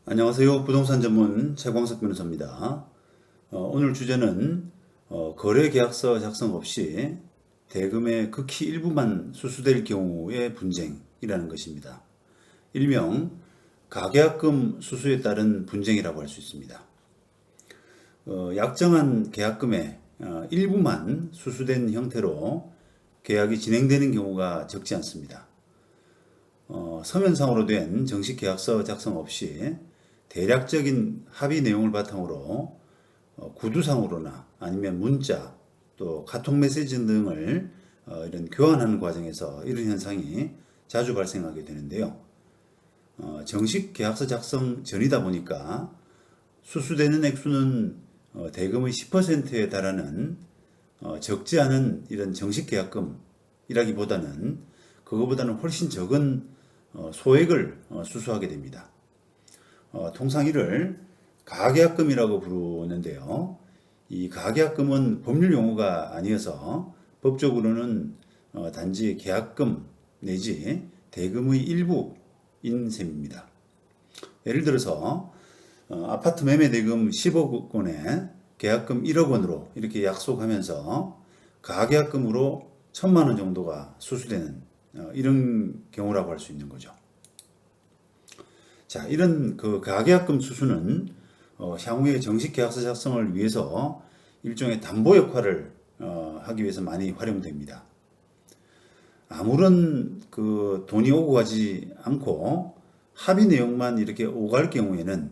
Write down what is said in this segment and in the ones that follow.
안녕하세요. 부동산 전문 최광석 변호사입니다. 오늘 주제는 거래 계약서 작성 없이 대금의 극히 일부만 수수될 경우의 분쟁이라는 것입니다. 일명 가계약금 수수에 따른 분쟁이라고 할 수 있습니다. 약정한 계약금의 일부만 수수된 형태로 계약이 진행되는 경우가 적지 않습니다. 서면상으로 된 정식 계약서 작성 없이 대략적인 합의 내용을 바탕으로 구두상으로나 아니면 문자 또 카톡 메시지 등을 이런 교환하는 과정에서 이런 현상이 자주 발생하게 되는데요. 정식 계약서 작성 전이다 보니까 수수되는 액수는 대금의 10%에 달하는 적지 않은 이런 정식 계약금이라기보다는 그거보다는 훨씬 적은 소액을 수수하게 됩니다. 통상 이를 가계약금이라고 부르는데요. 이 가계약금은 법률 용어가 아니어서 법적으로는 단지 계약금 내지 대금의 일부인 셈입니다. 예를 들어서 아파트 매매 대금 10억 원에 계약금 1억 원으로 이렇게 약속하면서 가계약금으로 1,000만 원 정도가 수수되는 이런 경우라고 할 수 있는 거죠. 자, 이런 그 가계약금 수수는 향후에 정식 계약서 작성을 위해서 일종의 담보 역할을 하기 위해서 많이 활용됩니다. 아무런 그 돈이 오고 가지 않고 합의 내용만 이렇게 오갈 경우에는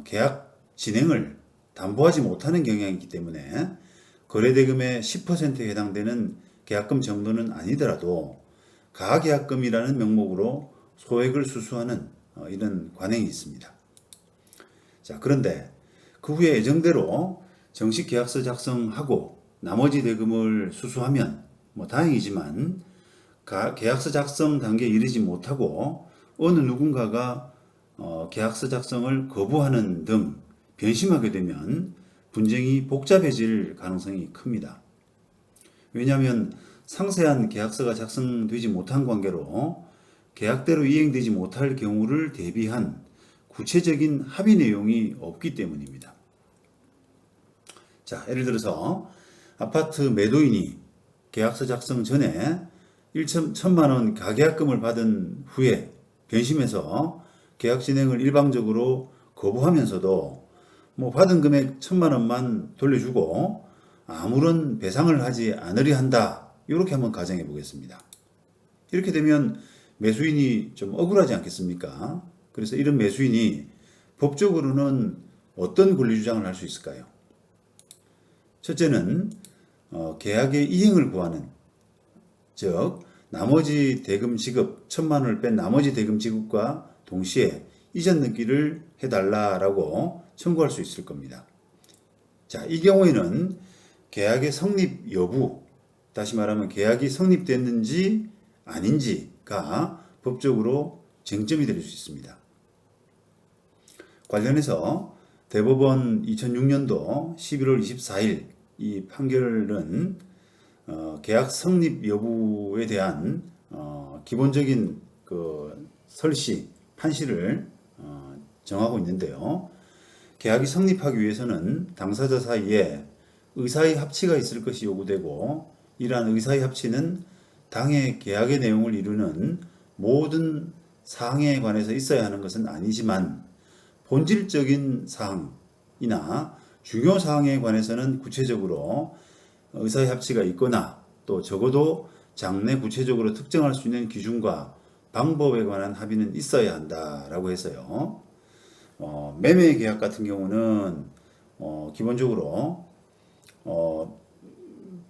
계약 진행을 담보하지 못하는 경향이 있기 때문에 거래대금의 10%에 해당되는 계약금 정도는 아니더라도 가계약금이라는 명목으로 소액을 수수하는 이런 관행이 있습니다. 자, 그런데 그 후에 예정대로 정식 계약서 작성하고 나머지 대금을 수수하면 다행이지만 계약서 작성 단계에 이르지 못하고 어느 누군가가 계약서 작성을 거부하는 등 변심하게 되면 분쟁이 복잡해질 가능성이 큽니다. 왜냐하면 상세한 계약서가 작성되지 못한 관계로 계약대로 이행되지 못할 경우를 대비한 구체적인 합의 내용이 없기 때문입니다. 자, 예를 들어서 아파트 매도인이 계약서 작성 전에 1,000만 원 가계약금을 받은 후에 변심해서 계약 진행을 일방적으로 거부하면서도 받은 금액 1,000만 원만 돌려주고 아무런 배상을 하지 않으려 한다. 이렇게 한번 가정해 보겠습니다. 이렇게 되면 매수인이 좀 억울하지 않겠습니까? 그래서 이런 매수인이 법적으로는 어떤 권리 주장을 할 수 있을까요? 첫째는 계약의 이행을 구하는, 즉 나머지 대금 지급 1,000만 원을 뺀 나머지 대금 지급과 동시에 이전 등기를 해달라라고 청구할 수 있을 겁니다. 자, 이 경우에는 계약의 성립 여부, 다시 말하면 계약이 성립됐는지 아닌지가 법적으로 쟁점이 될 수 있습니다. 관련해서 대법원 2006년도 11월 24일 이 판결은 계약 성립 여부에 대한 기본적인 그 설시, 판시를 정하고 있는데요. 계약이 성립하기 위해서는 당사자 사이에 의사의 합치가 있을 것이 요구되고 이러한 의사의 합치는 당해 계약의 내용을 이루는 모든 사항에 관해서 있어야 하는 것은 아니지만 본질적인 사항이나 중요 사항에 관해서는 구체적으로 의사의 합치가 있거나 또 적어도 장래 구체적으로 특정할 수 있는 기준과 방법에 관한 합의는 있어야 한다라고 해서요. 매매 계약 같은 경우는 기본적으로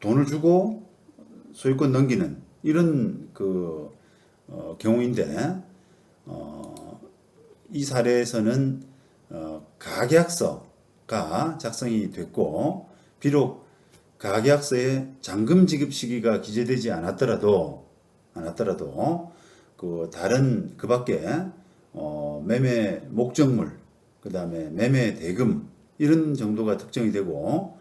돈을 주고 소유권 넘기는 이런 그 경우인데 이 사례에서는 가계약서가 작성이 됐고 비록 가계약서에 잔금 지급 시기가 기재되지 않았더라도 그 다른 그 밖에 매매 목적물 그 다음에 매매 대금 이런 정도가 특정이 되고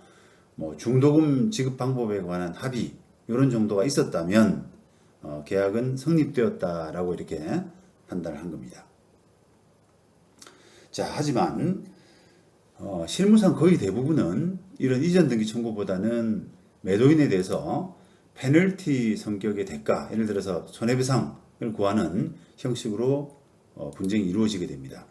중도금 지급 방법에 관한 합의 이런 정도가 있었다면 계약은 성립되었다라고 이렇게 판단을 한 겁니다. 자, 하지만 실무상 거의 대부분은 이런 이전 등기 청구보다는 매도인에 대해서 페널티 성격의 대가, 예를 들어서 손해배상을 구하는 형식으로 분쟁이 이루어지게 됩니다.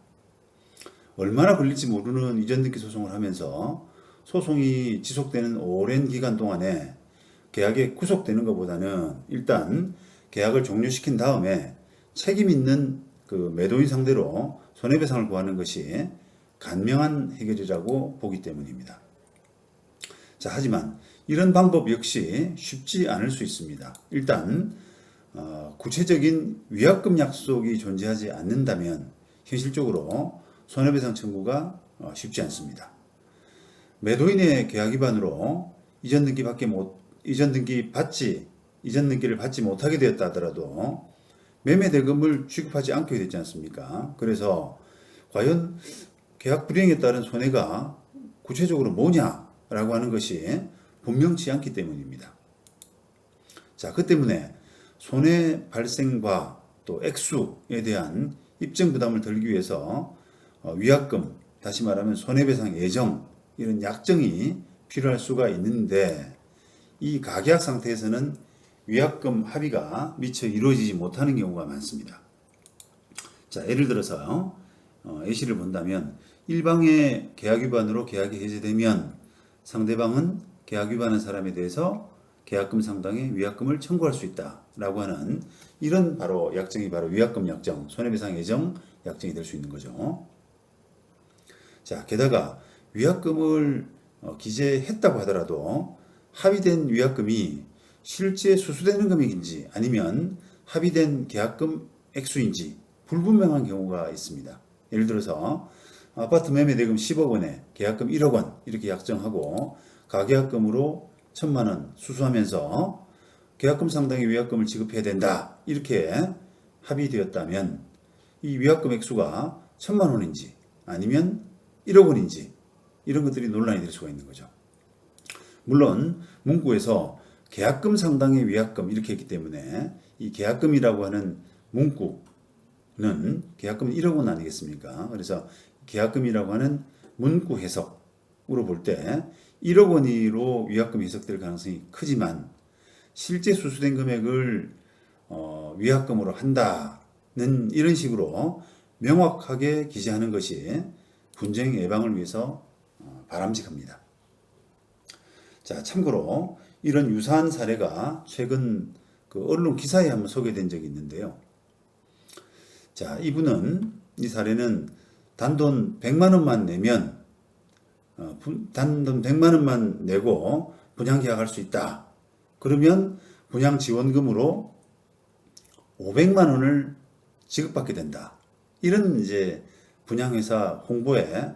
얼마나 걸릴지 모르는 이전 등기 소송을 하면서 소송이 지속되는 오랜 기간 동안에 계약이 구속되는 것보다는 일단 계약을 종료시킨 다음에 책임 있는 그 매도인 상대로 손해배상을 구하는 것이 간명한 해결이라고 보기 때문입니다. 자, 하지만 이런 방법 역시 쉽지 않을 수 있습니다. 일단 구체적인 위약금 약속이 존재하지 않는다면 현실적으로 손해배상 청구가 쉽지 않습니다. 매도인의 계약 위반으로 이전 등기를 받지 못하게 되었다 하더라도 매매 대금을 취급하지 않게 됐지 않습니까? 그래서 과연 계약 불이행에 따른 손해가 구체적으로 뭐냐라고 하는 것이 분명치 않기 때문입니다. 자, 그 때문에 손해 발생과 또 액수에 대한 입증 부담을 덜기 위해서 위약금, 다시 말하면 손해배상 예정, 이런 약정이 필요할 수가 있는데 이 가계약 상태에서는 위약금 합의가 미처 이루어지지 못하는 경우가 많습니다. 자, 예를 들어서 예시를 본다면 일방의 계약 위반으로 계약이 해제되면 상대방은 계약 위반한 사람에 대해서 계약금 상당의 위약금을 청구할 수 있다라고 하는 이런 바로 약정이 바로 위약금 약정, 손해배상 예정 약정이 될 수 있는 거죠. 자, 게다가 위약금을 기재했다고 하더라도 합의된 위약금이 실제 수수되는 금액인지 아니면 합의된 계약금 액수인지 불분명한 경우가 있습니다. 예를 들어서 아파트 매매 대금 10억 원에 계약금 1억 원 이렇게 약정하고 가계약금으로 1,000만 원 수수하면서 계약금 상당의 위약금을 지급해야 된다 이렇게 합의되었다면 이 위약금 액수가 1,000만 원인지 아니면 1억 원인지 이런 것들이 논란이 될 수가 있는 거죠. 물론 문구에서 계약금 상당의 위약금 이렇게 했기 때문에 이 계약금이라고 하는 문구는 계약금은 1억 원 아니겠습니까? 그래서 계약금이라고 하는 문구 해석으로 볼 때 1억 원으로 위약금이 해석될 가능성이 크지만 실제 수수된 금액을 위약금으로 한다는 이런 식으로 명확하게 기재하는 것이 분쟁 예방을 위해서 바람직합니다. 자, 참고로 이런 유사한 사례가 최근 그 언론 기사에 한번 소개된 적이 있는데요. 자, 이 사례는 단돈 100만 원만 내면 단돈 100만 원만 내고 분양 계약할 수 있다. 그러면 분양 지원금으로 500만 원을 지급받게 된다. 이런 이제 분양회사 홍보에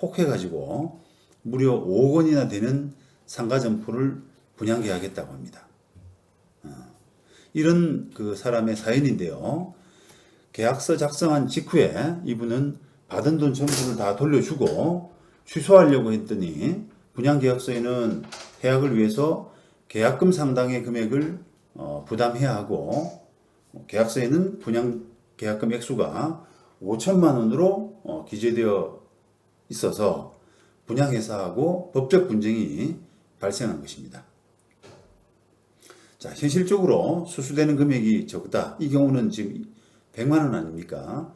혹해가지고 무려 5억 원이나 되는 상가 점포를 분양 계약했다고 합니다. 이런 그 사람의 사연인데요. 계약서 작성한 직후에 이분은 받은 돈 전부를 다 돌려주고 취소하려고 했더니 분양계약서에는 계약을 위해서 계약금 상당의 금액을 부담해야 하고 계약서에는 분양계약금 액수가 5천만 원으로 기재되어 있어서 분양회사하고 법적 분쟁이 발생한 것입니다. 자, 현실적으로 수수되는 금액이 적다. 이 경우는 지금 100만 원 아닙니까?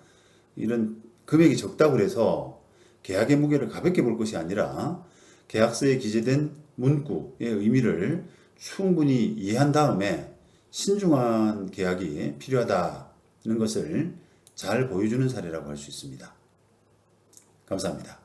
이런 금액이 적다고 해서 계약의 무게를 가볍게 볼 것이 아니라 계약서에 기재된 문구의 의미를 충분히 이해한 다음에 신중한 계약이 필요하다는 것을 잘 보여주는 사례라고 할 수 있습니다. 감사합니다.